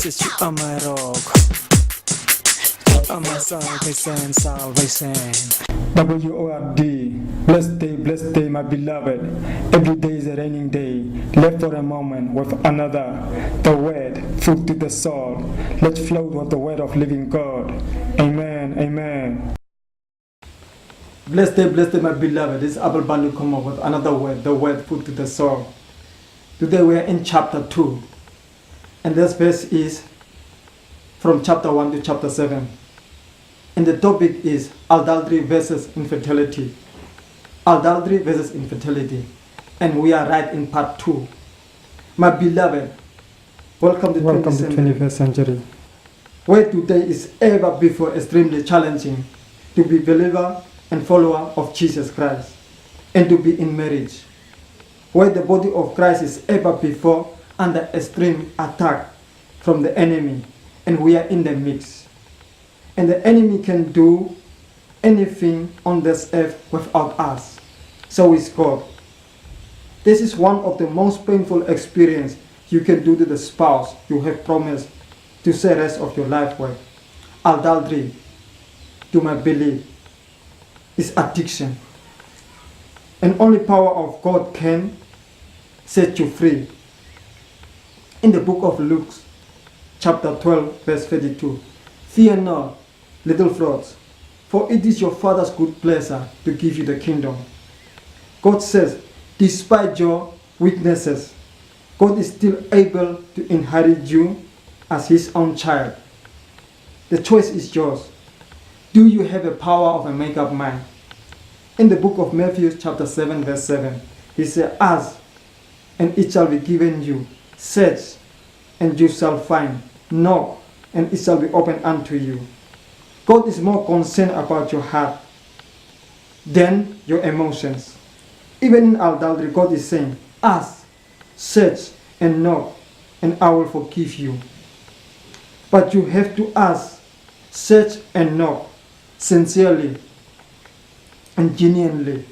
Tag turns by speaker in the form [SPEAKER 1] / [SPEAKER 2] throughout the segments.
[SPEAKER 1] Jesus, you are my rock. You are my salvation, salvation.
[SPEAKER 2] WORD, blessed day, my beloved. Every day is a raining day. Left for a moment with another. The word, food to the soul. Let's float with the word of living God. Amen, amen. Blessed day, my beloved. This is Abel Bandu come up with another word, the word, food to the soul. Today we are in chapter 2. And this verse is from chapter 1 to chapter 7. And the topic is adultery versus infertility. Adultery versus infertility. And we are right in part 2. My beloved, welcome to 21st century. Where today is ever before extremely challenging to be believer and follower of Jesus Christ and to be in marriage. Where the body of Christ is ever before under extreme attack from the enemy, and we are in the mix. And the enemy can do anything on this earth without us. So is God. This is one of the most painful experience you can do to the spouse you have promised to say the rest of your life with. Adultery, to my belief, is addiction. And only power of God can set you free. In the book of Luke, chapter 12, verse 32, fear not, little frogs, for it is your Father's good pleasure to give you the kingdom. God says, despite your weaknesses, God is still able to inherit you as His own child. The choice is yours. Do you have a power of a make-up mind? In the book of Matthew, chapter 7, verse 7, He said, ask, and it shall be given you. Search, and you shall find. Knock, and it shall be opened unto you. God is more concerned about your heart than your emotions. Even in adultery, God is saying, ask, search, and knock, and I will forgive you. But you have to ask, search, and knock sincerely and genuinely,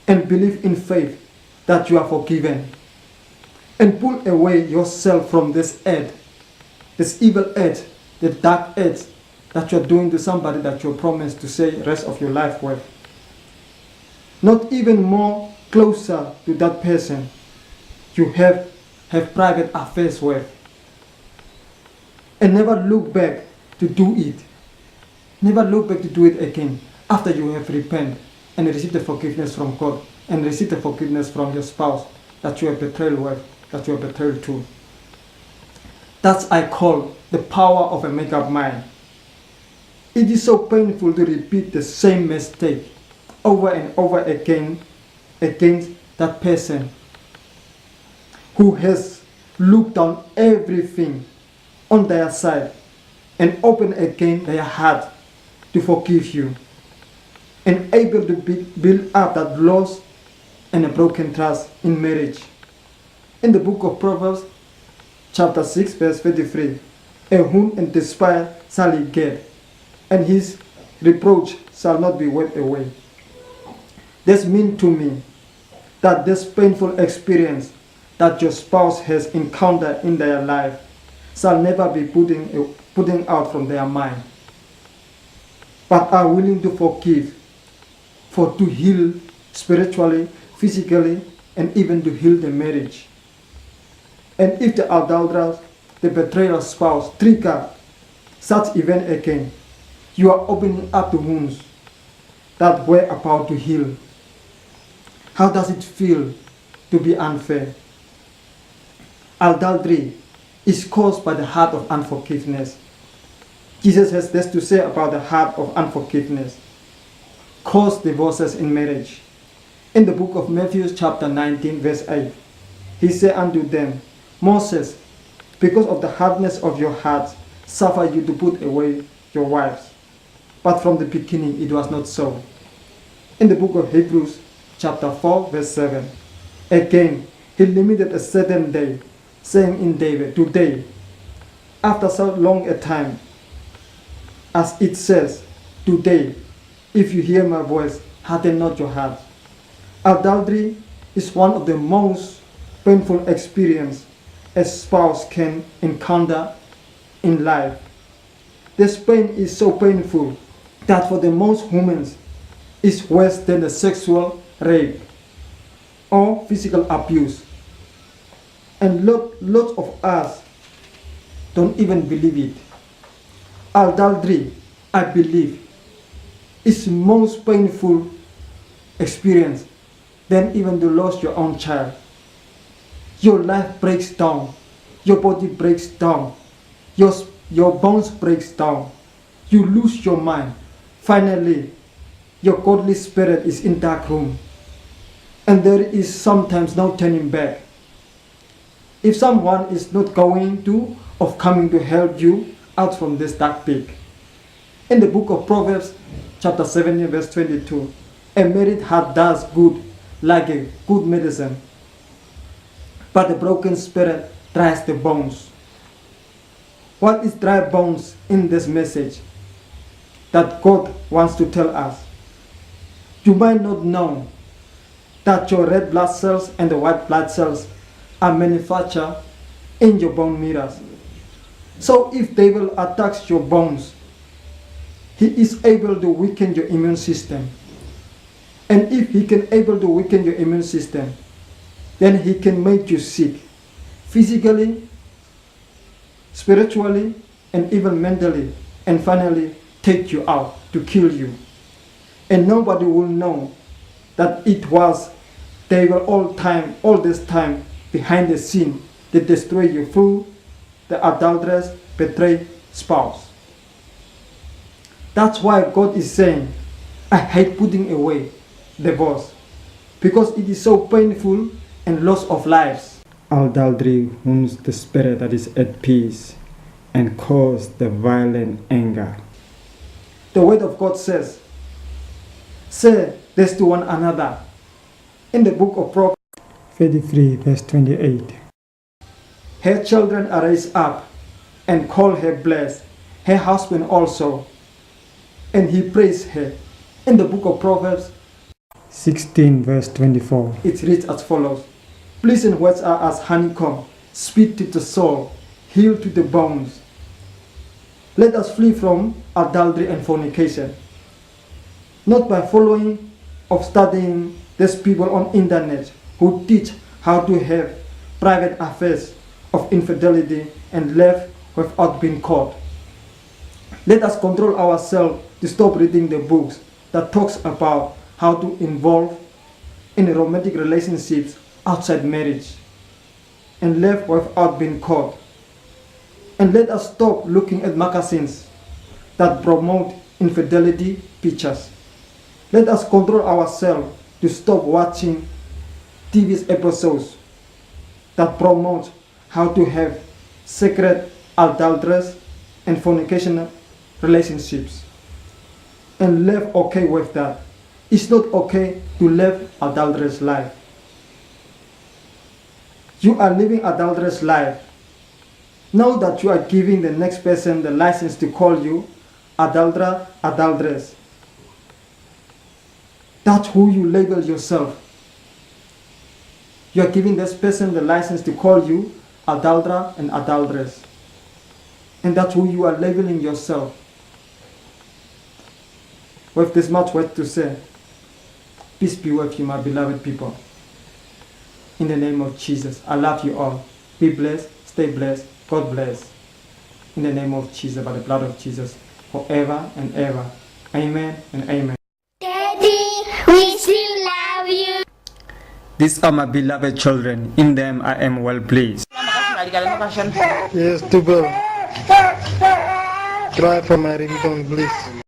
[SPEAKER 2] and believe in faith that you are forgiven. And pull away yourself from this edge, this evil edge, the dark edge that you're doing to somebody that you promised to say the rest of your life with. Not even more closer to that person you have private affairs with. And never look back to do it. Never look back to do it again after you have repented and received the forgiveness from God and received the forgiveness from your spouse that you have betrayed with, that you are betrayed to. That's I call the power of a make-up mind. It is so painful to repeat the same mistake over and over again against that person who has looked down everything on their side and opened again their heart to forgive you and able to build up that loss and a broken trust in marriage. In the book of Proverbs, chapter 6, verse 33, a wound and despair shall he get, and his reproach shall not be wiped away. This means to me that this painful experience that your spouse has encountered in their life shall never be putting out from their mind, but are willing to forgive, for to heal spiritually, physically, and even to heal the marriage. And if the adulterers, the betrayal spouse, trigger such event again, you are opening up the wounds that were about to heal. How does it feel to be unfair? Adultery is caused by the heart of unforgiveness. Jesus has this to say about the heart of unforgiveness. Cause divorces in marriage. In the book of Matthew chapter 19 verse 8, He said unto them, Moses, because of the hardness of your hearts, suffer you to put away your wives. But from the beginning it was not so. In the book of Hebrews chapter 4 verse 7, again He limited a certain day, saying in David, today, after so long a time, as it says, today, if you hear my voice, harden not your heart. Adultery is one of the most painful experiences a spouse can encounter
[SPEAKER 3] in life. This pain is so painful that for the most humans is worse than the sexual rape or physical abuse. And lots of us don't even believe it. Adultery, I believe, is the most painful experience than even to lose your own child. Your life breaks down, your body breaks down, your bones breaks down, you lose your mind. Finally, your godly spirit is in dark room, and there is sometimes no turning back. If someone is not going to or coming to help you out from this dark pit. In the book of Proverbs, chapter 17, verse 22, a married heart does good like a good medicine, but a broken spirit dries the bones. What is dry bones in this message that God wants to tell us? You might not know that your red blood cells and the white blood cells are manufactured in your bone mirrors. So if devil attacks your bones, he is able to weaken your immune system. And if he can able to weaken your immune system, then he can make you sick, physically, spiritually, and even mentally, and finally take you out to kill you. And nobody will know that it was devil all this time behind the scene that destroy you through the adulterous, betrayed spouse. That's why God is saying, I hate putting away divorce, because it is so painful and loss of lives. Adultery wounds the spirit that is at peace and causes the violent anger. The word of God says, say this to one another. In the book of Proverbs 33, verse 28. Her children are raised up and call her blessed, her husband also, and he praised her. In the book of Proverbs 16, verse 24, it reads as follows: pleasant words are as honeycomb, sweet to the soul, heal to the bones. Let us flee from adultery and fornication, not by following or studying these people on internet who teach how to have private affairs of infidelity and live without being caught. Let us control ourselves to stop reading the books that talks about how to involve in romantic relationships outside marriage and live without being caught. And let us stop looking at magazines that promote infidelity pictures. Let us control ourselves to stop watching TV episodes that promote how to have secret, adulterous, and fornication relationships, and live okay with that. It's not okay to live adulterous life. You are living adulterous life. Know that you are giving the next person the license to call you adulterer, adulteress. That's who you label yourself. You are giving this person the license to call you adulterer and adulteress. And that's who you are labeling yourself. With this much word to say, peace be with you, my beloved people. In the name of Jesus, I love you all. Be blessed, stay blessed, God bless. In the name of Jesus, by the blood of Jesus, forever and ever. Amen and amen.
[SPEAKER 4] Daddy, we still love you.
[SPEAKER 3] These are my beloved children. In them I am well pleased.
[SPEAKER 5] Yes, Tubal. Try for my ringtone, please.